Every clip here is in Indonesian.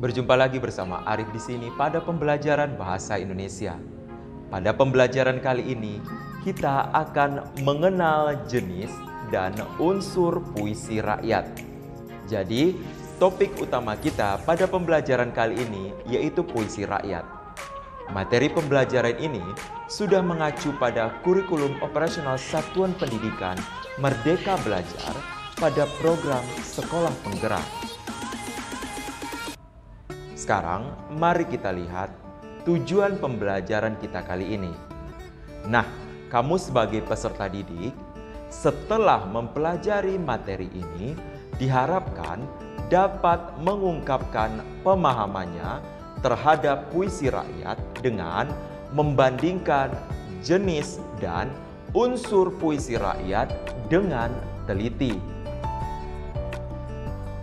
Berjumpa lagi bersama Arif di sini pada pembelajaran bahasa Indonesia. Pada pembelajaran kali ini, kita akan mengenal jenis dan unsur puisi rakyat. Jadi, topik utama kita pada pembelajaran kali ini yaitu puisi rakyat. Materi pembelajaran ini sudah mengacu pada kurikulum operasional Satuan Pendidikan Merdeka Belajar pada program Sekolah Penggerak. Sekarang, mari kita lihat tujuan pembelajaran kita kali ini. Nah, kamu sebagai peserta didik, setelah mempelajari materi ini, diharapkan dapat mengungkapkan pemahamannya terhadap puisi rakyat dengan membandingkan jenis dan unsur puisi rakyat dengan teliti.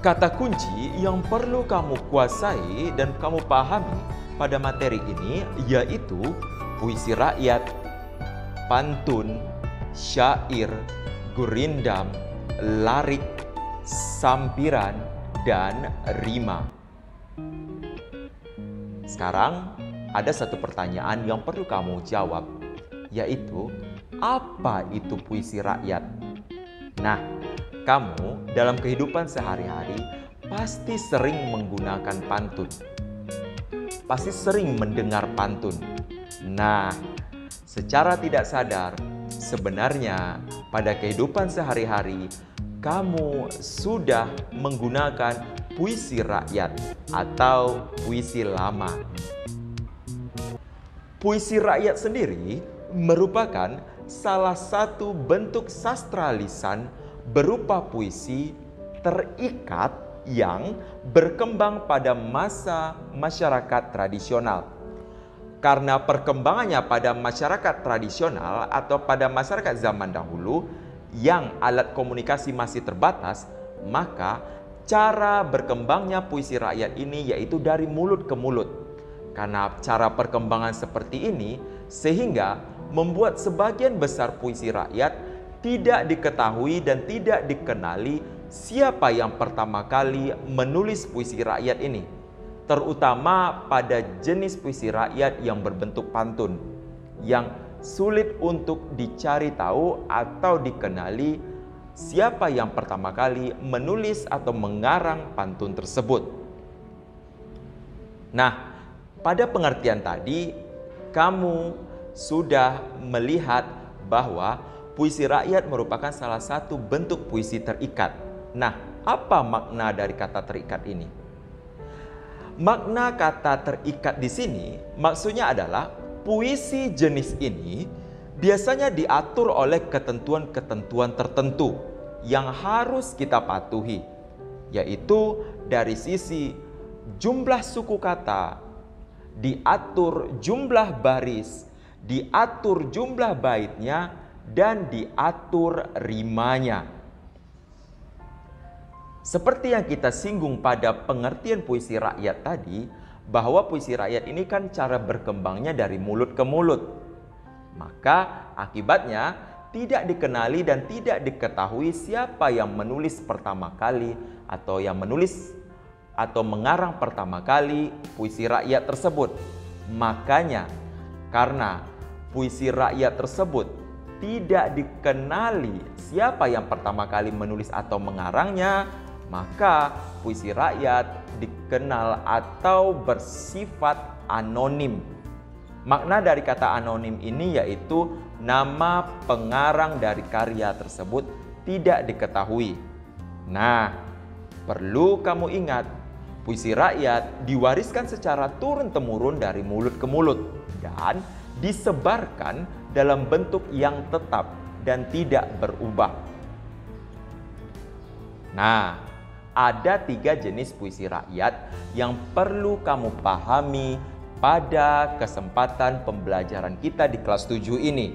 Kata kunci yang perlu kamu kuasai dan kamu pahami pada materi ini yaitu puisi rakyat, pantun, syair, gurindam, larik, sampiran, dan rima. Sekarang ada satu pertanyaan yang perlu kamu jawab, yaitu apa itu puisi rakyat? Nah, kamu dalam kehidupan sehari-hari pasti sering menggunakan pantun. Pasti sering mendengar pantun. Nah, secara tidak sadar, sebenarnya pada kehidupan sehari-hari kamu sudah menggunakan puisi rakyat atau puisi lama. Puisi rakyat sendiri merupakan salah satu bentuk sastra lisan berupa puisi terikat yang berkembang pada masa masyarakat tradisional. Karena perkembangannya pada masyarakat tradisional atau pada masyarakat zaman dahulu yang alat komunikasi masih terbatas, maka cara berkembangnya puisi rakyat ini yaitu dari mulut ke mulut. Karena cara perkembangan seperti ini sehingga membuat sebagian besar puisi rakyat tidak diketahui dan tidak dikenali siapa yang pertama kali menulis puisi rakyat ini, terutama pada jenis puisi rakyat yang berbentuk pantun, yang sulit untuk dicari tahu atau dikenali siapa yang pertama kali menulis atau mengarang pantun tersebut. Nah, pada pengertian tadi, kamu sudah melihat bahwa puisi rakyat merupakan salah satu bentuk puisi terikat. Nah, apa makna dari kata terikat ini? Makna kata terikat di sini maksudnya adalah puisi jenis ini biasanya diatur oleh ketentuan-ketentuan tertentu yang harus kita patuhi, yaitu dari sisi jumlah suku kata, diatur jumlah baris, diatur jumlah baitnya, dan diatur rimanya. Seperti yang kita singgung pada pengertian puisi rakyat tadi, bahwa puisi rakyat ini kan cara berkembangnya dari mulut ke mulut. Maka akibatnya tidak dikenali dan tidak diketahui siapa yang menulis pertama kali atau yang menulis atau mengarang pertama kali puisi rakyat tersebut. Makanya karena puisi rakyat tersebut tidak dikenali siapa yang pertama kali menulis atau mengarangnya, maka puisi rakyat dikenal atau bersifat anonim. Makna dari kata anonim ini yaitu nama pengarang dari karya tersebut tidak diketahui. Nah, perlu kamu ingat, puisi rakyat diwariskan secara turun-temurun dari mulut ke mulut dan disebarkan dalam bentuk yang tetap dan tidak berubah. Nah, ada 3 jenis puisi rakyat yang perlu kamu pahami pada kesempatan pembelajaran kita di kelas 7 ini.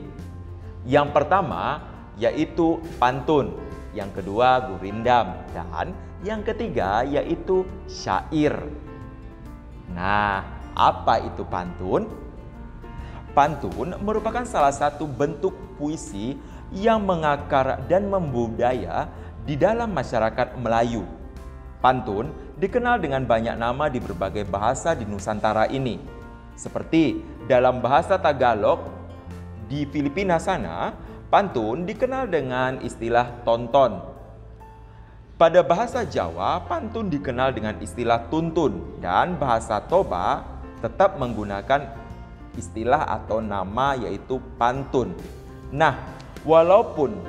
Yang pertama yaitu pantun, yang kedua gurindam, dan yang ketiga yaitu syair. Nah, apa itu pantun? Pantun merupakan salah satu bentuk puisi yang mengakar dan membudaya di dalam masyarakat Melayu. Pantun dikenal dengan banyak nama di berbagai bahasa di Nusantara ini. Seperti dalam bahasa Tagalog, di Filipina sana, pantun dikenal dengan istilah tonton. Pada bahasa Jawa, pantun dikenal dengan istilah tuntun, dan bahasa Toba tetap menggunakan istilah atau nama yaitu pantun. Nah, walaupun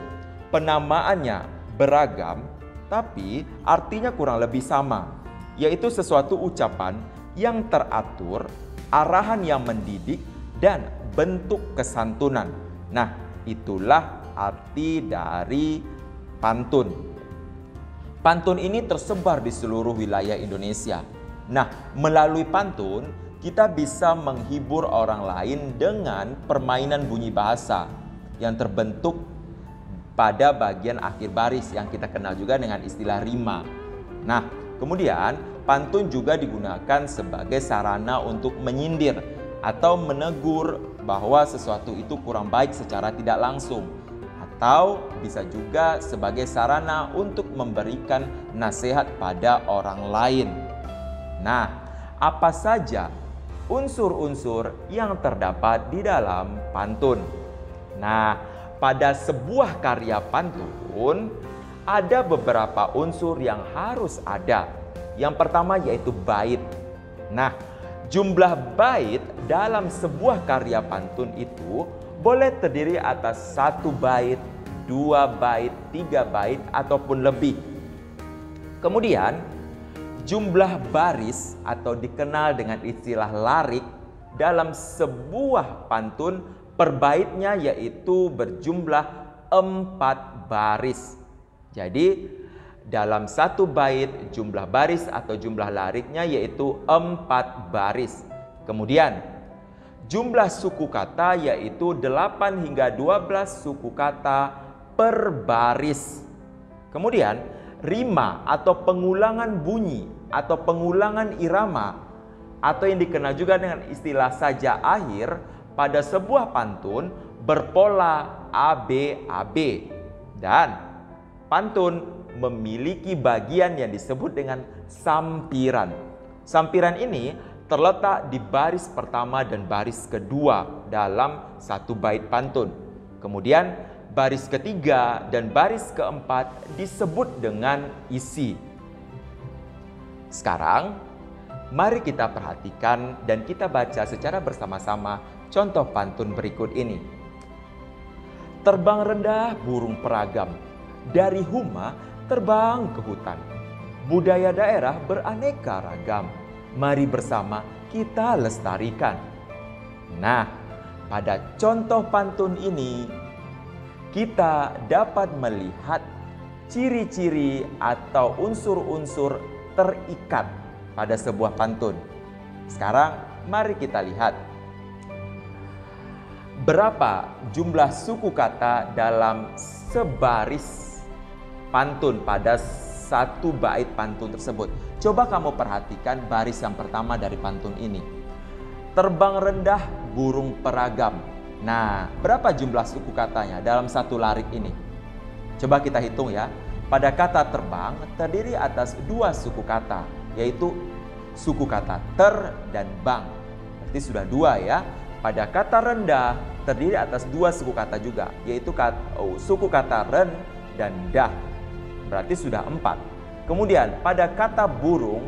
penamaannya beragam, tapi artinya kurang lebih sama, yaitu sesuatu ucapan yang teratur, arahan yang mendidik, dan bentuk kesantunan. Nah, itulah arti dari pantun. Pantun ini tersebar di seluruh wilayah Indonesia. Nah, melalui pantun, kita bisa menghibur orang lain dengan permainan bunyi bahasa yang terbentuk pada bagian akhir baris yang kita kenal juga dengan istilah rima. Nah, kemudian pantun juga digunakan sebagai sarana untuk menyindir atau menegur bahwa sesuatu itu kurang baik secara tidak langsung, atau bisa juga sebagai sarana untuk memberikan nasihat pada orang lain. Nah, apa saja unsur-unsur yang terdapat di dalam pantun? Nah, pada sebuah karya pantun ada beberapa unsur yang harus ada. Yang pertama yaitu bait. Nah, jumlah bait dalam sebuah karya pantun itu boleh terdiri atas 1 bait, 2 bait, 3 bait, ataupun lebih. Kemudian, jumlah baris atau dikenal dengan istilah larik dalam sebuah pantun per baitnya yaitu berjumlah 4 baris. Jadi dalam 1 bait jumlah baris atau jumlah lariknya yaitu 4 baris. Kemudian jumlah suku kata yaitu 8 hingga 12 suku kata per baris. Kemudian rima atau pengulangan bunyi atau pengulangan irama atau yang dikenal juga dengan istilah saja akhir pada sebuah pantun berpola ABAB, dan pantun memiliki bagian yang disebut dengan sampiran. Sampiran ini terletak di baris pertama dan baris kedua dalam 1 bait pantun. Kemudian baris ketiga dan baris keempat disebut dengan isi. Sekarang mari kita perhatikan dan kita baca secara bersama-sama contoh pantun berikut ini. Terbang rendah burung peragam, dari huma terbang ke hutan. Budaya daerah beraneka ragam, mari bersama kita lestarikan. Nah, pada contoh pantun ini kita dapat melihat ciri-ciri atau unsur-unsur terikat pada sebuah pantun. Sekarang mari kita lihat berapa jumlah suku kata dalam sebaris pantun pada 1 bait pantun tersebut. Coba kamu perhatikan baris yang pertama dari pantun ini. Terbang rendah burung peragam. Nah, berapa jumlah suku katanya dalam 1 larik ini? Coba kita hitung ya. Pada kata terbang terdiri atas 2 suku kata, yaitu suku kata ter dan bang. Berarti sudah 2 ya. Pada kata rendah terdiri atas 2 suku kata juga, yaitu suku kata ren dan dah. Berarti sudah 4. Kemudian pada kata burung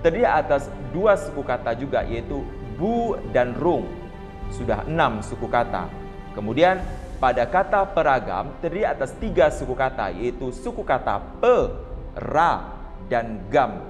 terdiri atas 2 suku kata juga, yaitu bu dan rung. Sudah 6 suku kata. Kemudian pada kata peragam terdiri atas 3 suku kata, yaitu suku kata pe, ra, dan gam.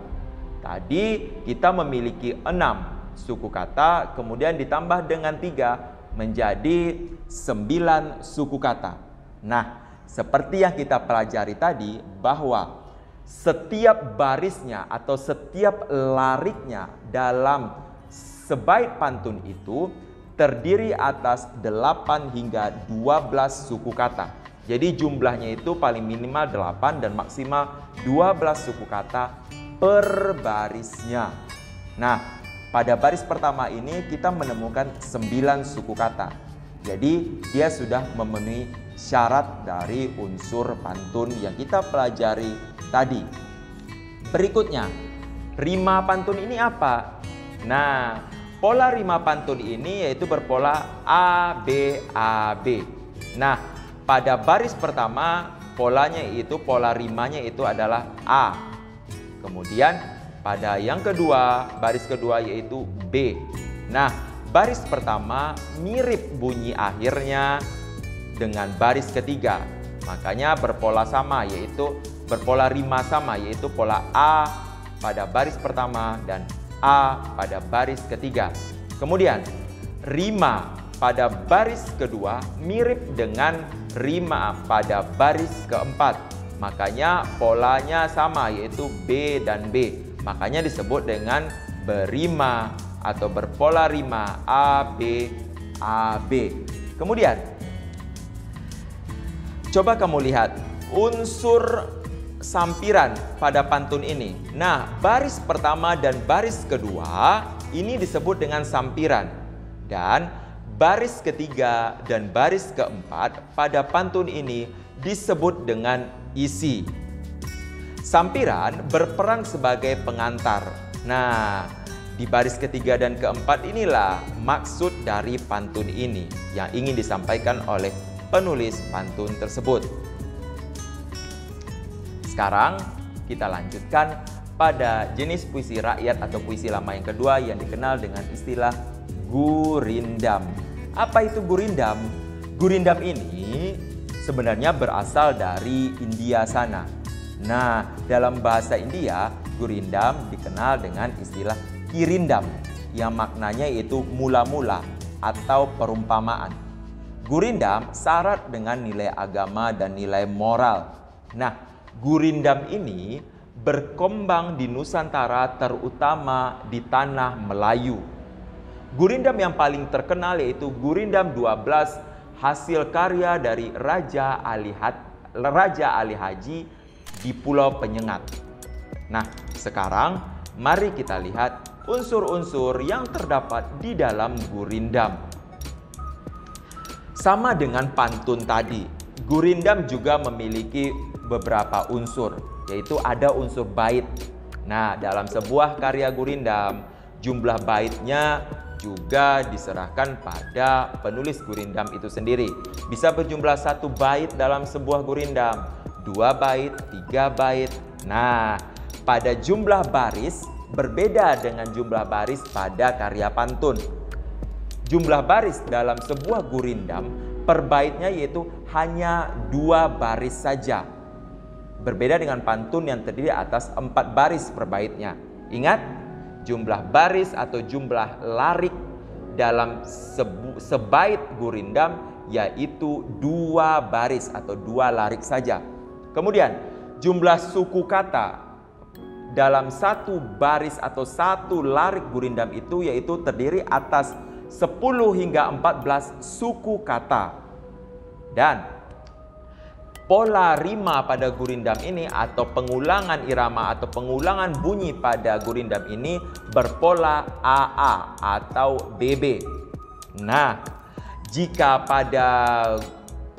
Tadi kita memiliki 6 suku kata, kemudian ditambah dengan 3 menjadi 9 suku kata. Nah, seperti yang kita pelajari tadi, bahwa setiap barisnya atau setiap lariknya dalam sebait pantun itu terdiri atas 8 hingga 12 suku kata. Jadi jumlahnya itu paling minimal 8 dan maksimal 12 suku kata per barisnya. Nah, pada baris pertama ini kita menemukan 9 suku kata. Jadi dia sudah memenuhi syarat dari unsur pantun yang kita pelajari tadi. Berikutnya, rima pantun ini apa? Nah, pola rima pantun ini yaitu berpola A, B, A, B. Nah, pada baris pertama polanya itu, pola rimanya itu adalah A. Kemudian pada yang kedua, baris kedua yaitu B. Nah, baris pertama mirip bunyi akhirnya dengan baris ketiga. Makanya berpola sama, yaitu berpola rima sama, yaitu pola A pada baris pertama dan A pada baris ketiga. Kemudian rima pada baris kedua mirip dengan rima pada baris keempat. Makanya polanya sama, yaitu B dan B. Makanya disebut dengan berima atau berpola rima A, B, A, B. Kemudian coba kamu lihat unsur sampiran pada pantun ini. Nah, baris pertama dan baris kedua ini disebut dengan sampiran. Dan baris ketiga dan baris keempat pada pantun ini disebut dengan isi. Sampiran berperan sebagai pengantar. Nah, di baris ketiga dan keempat inilah maksud dari pantun ini yang ingin disampaikan oleh penulis pantun tersebut. Sekarang kita lanjutkan pada jenis puisi rakyat atau puisi lama yang kedua yang dikenal dengan istilah gurindam. Apa itu gurindam? Gurindam ini sebenarnya berasal dari India sana. Nah, dalam bahasa India, gurindam dikenal dengan istilah kirindam yang maknanya yaitu mula-mula atau perumpamaan. Gurindam syarat dengan nilai agama dan nilai moral. Nah, gurindam ini berkembang di Nusantara, terutama di tanah Melayu. Gurindam yang paling terkenal yaitu Gurindam 12 hasil karya dari Raja Ali Haji di Pulau Penyengat. Nah, sekarang mari kita lihat unsur-unsur yang terdapat di dalam gurindam. Sama dengan pantun tadi, gurindam juga memiliki beberapa unsur, yaitu ada unsur bait. Nah, dalam sebuah karya gurindam, jumlah baitnya juga diserahkan pada penulis gurindam itu sendiri. Bisa berjumlah 1 bait dalam sebuah gurindam, 2 bait, 3 bait. Nah, pada jumlah baris berbeda dengan jumlah baris pada karya pantun. Jumlah baris dalam sebuah gurindam per baitnya yaitu hanya 2 baris saja. Berbeda dengan pantun yang terdiri atas 4 baris per baitnya. Ingat, jumlah baris atau jumlah larik dalam sebait gurindam yaitu 2 baris atau 2 larik saja. Kemudian jumlah suku kata dalam 1 baris atau 1 larik gurindam itu yaitu terdiri atas 10 hingga 14 suku kata. Dan pola rima pada gurindam ini atau pengulangan irama atau pengulangan bunyi pada gurindam ini berpola AA atau BB. Nah, jika pada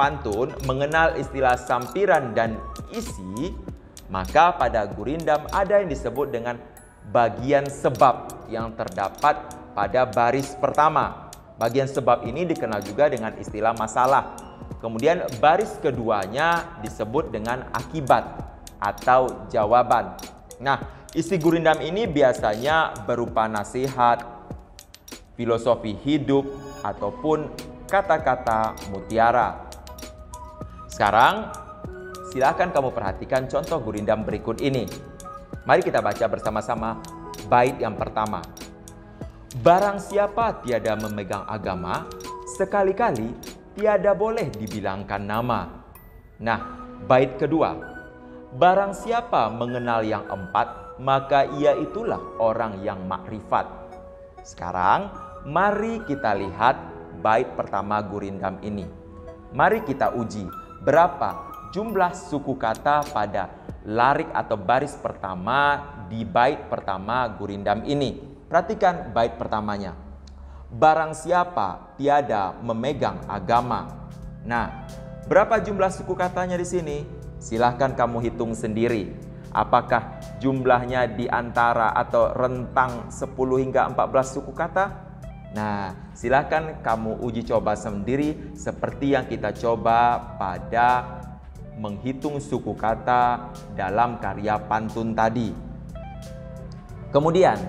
pantun mengenal istilah sampiran dan isi, maka pada gurindam ada yang disebut dengan bagian sebab yang terdapat pada baris pertama. Bagian sebab ini dikenal juga dengan istilah masalah. Kemudian baris keduanya disebut dengan akibat atau jawaban. Nah, isi gurindam ini biasanya berupa nasihat, filosofi hidup, ataupun kata-kata mutiara. Sekarang, silakan kamu perhatikan contoh gurindam berikut ini. Mari kita baca bersama-sama bait yang pertama. Barang siapa tiada memegang agama, sekali-kali tiada boleh dibilangkan nama. Nah, bait kedua. Barang siapa mengenal yang 4, maka ia itulah orang yang makrifat. Sekarang, mari kita lihat bait pertama gurindam ini. Mari kita uji berapa jumlah suku kata pada larik atau baris pertama di bait pertama gurindam ini. Perhatikan bait pertamanya. Barang siapa tiada memegang agama. Nah, berapa jumlah suku katanya di sini? Silahkan kamu hitung sendiri. Apakah jumlahnya di antara atau rentang 10 hingga 14 suku kata? Nah, silakan kamu uji coba sendiri seperti yang kita coba pada menghitung suku kata dalam karya pantun tadi. Kemudian,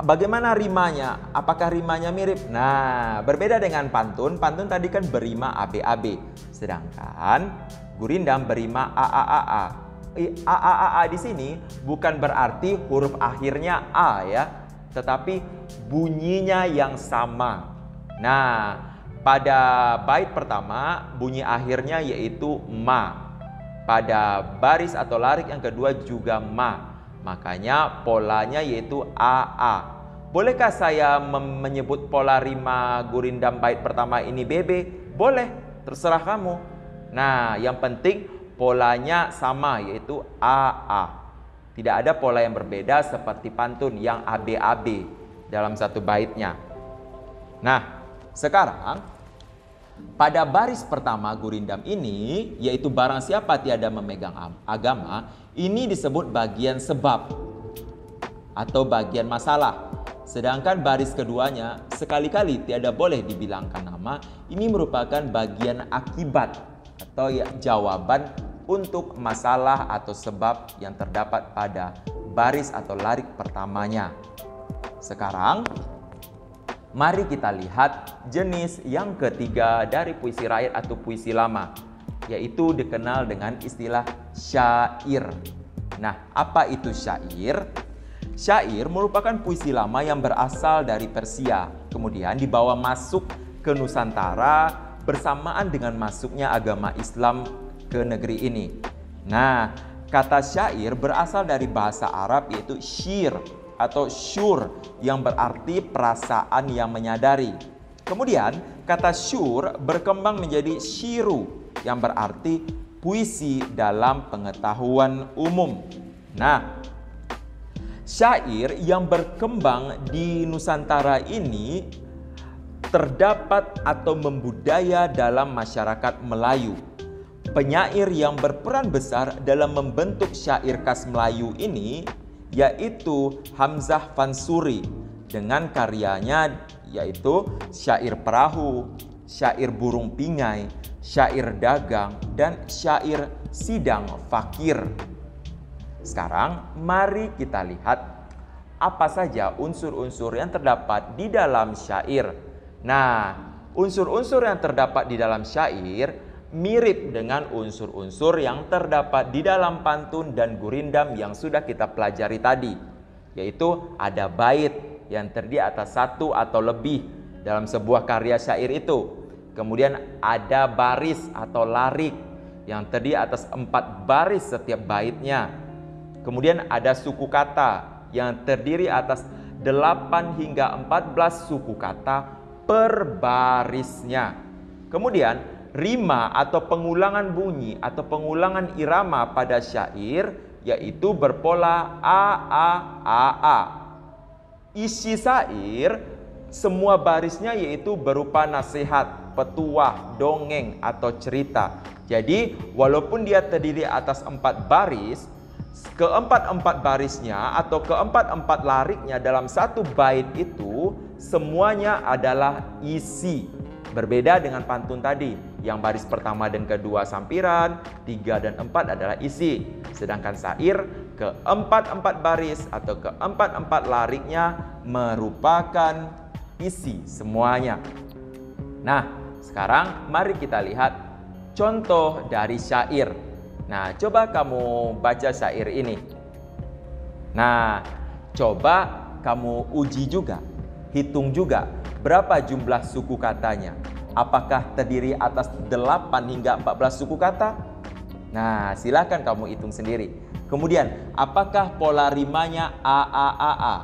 bagaimana rimanya? Apakah rimanya mirip? Nah, berbeda dengan pantun. Pantun tadi kan berima AB-AB. Sedangkan gurindam berima AAAA. AAAA di sini bukan berarti huruf akhirnya A ya, tetapi bunyinya yang sama. Nah, pada bait pertama bunyi akhirnya yaitu ma. Pada baris atau larik yang kedua juga ma. Makanya polanya yaitu AA. Bolehkah saya menyebut pola rima gurindam bait pertama ini BB? Boleh, terserah kamu. Nah, yang penting polanya sama yaitu AA. Tidak ada pola yang berbeda seperti pantun yang AB-AB dalam satu baitnya. Nah, sekarang pada baris pertama gurindam ini, yaitu barang siapa tiada memegang agama, ini disebut bagian sebab atau bagian masalah. Sedangkan baris keduanya sekali-kali tiada boleh dibilangkan nama, ini merupakan bagian akibat atau ya, jawaban untuk masalah atau sebab yang terdapat pada baris atau larik pertamanya. Sekarang, mari kita lihat jenis yang ketiga dari puisi rakyat atau puisi lama, yaitu dikenal dengan istilah syair. Nah, apa itu syair? Syair merupakan puisi lama yang berasal dari Persia, kemudian dibawa masuk ke Nusantara bersamaan dengan masuknya agama Islam ke negeri ini. Nah, kata syair berasal dari bahasa Arab yaitu syir atau syur yang berarti perasaan yang menyadari. Kemudian kata syur berkembang menjadi syiru yang berarti puisi dalam pengetahuan umum. Nah, syair yang berkembang di Nusantara ini terdapat atau membudaya dalam masyarakat Melayu. Penyair yang berperan besar dalam membentuk syair khas Melayu ini yaitu Hamzah Fansuri dengan karyanya yaitu syair perahu, syair burung pingai, syair dagang, dan syair sidang fakir. Sekarang mari kita lihat apa saja unsur-unsur yang terdapat di dalam syair. Nah, unsur-unsur yang terdapat di dalam syair mirip dengan unsur-unsur yang terdapat di dalam pantun dan gurindam yang sudah kita pelajari tadi, yaitu ada bait yang terdiri atas satu atau lebih dalam sebuah karya syair itu. Kemudian ada baris atau larik yang terdiri atas 4 baris setiap baitnya. Kemudian ada suku kata yang terdiri atas 8 hingga 14 suku kata per barisnya. Kemudian rima atau pengulangan bunyi atau pengulangan irama pada syair yaitu berpola A-A-A-A. Isi syair semua barisnya yaitu berupa nasihat, petuah, dongeng atau cerita. Jadi walaupun dia terdiri atas 4 baris, keempat-empat barisnya atau keempat-empat lariknya dalam satu bait itu semuanya adalah isi. Berbeda dengan pantun tadi, yang baris pertama dan kedua sampiran, 3 dan 4 adalah isi. Sedangkan syair, keempat-empat baris atau keempat-empat lariknya merupakan isi semuanya. Nah, sekarang mari kita lihat contoh dari syair. Nah, coba kamu baca syair ini. Nah, coba kamu uji juga, hitung juga berapa jumlah suku katanya. Apakah terdiri atas 8 hingga 14 suku kata? Nah, silakan kamu hitung sendiri. Kemudian, apakah pola rimanya A-A-A-A?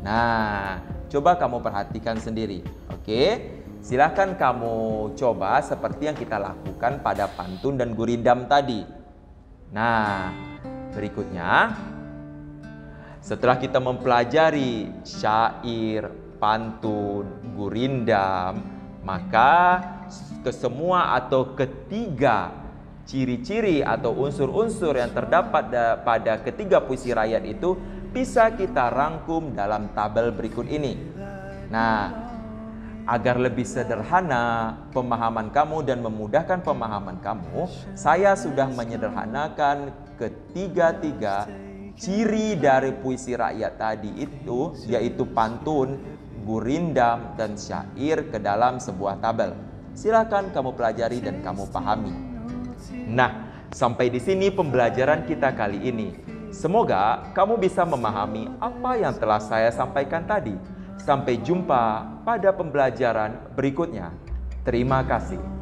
Nah, coba kamu perhatikan sendiri. Oke, silakan kamu coba seperti yang kita lakukan pada pantun dan gurindam tadi. Nah, berikutnya, setelah kita mempelajari syair, pantun, gurindam, maka kesemua atau ketiga Ciri-ciri atau unsur-unsur yang terdapat pada ketiga puisi rakyat itu bisa kita rangkum dalam tabel berikut ini. Nah, agar lebih sederhana pemahaman kamu dan memudahkan pemahaman kamu, saya sudah menyederhanakan ketiga-tiga ciri dari puisi rakyat tadi itu, yaitu pantun, gurindam, dan syair ke dalam sebuah tabel. Silakan kamu pelajari dan kamu pahami. Nah, sampai di sini pembelajaran kita kali ini. Semoga kamu bisa memahami apa yang telah saya sampaikan tadi. Sampai jumpa pada pembelajaran berikutnya. Terima kasih.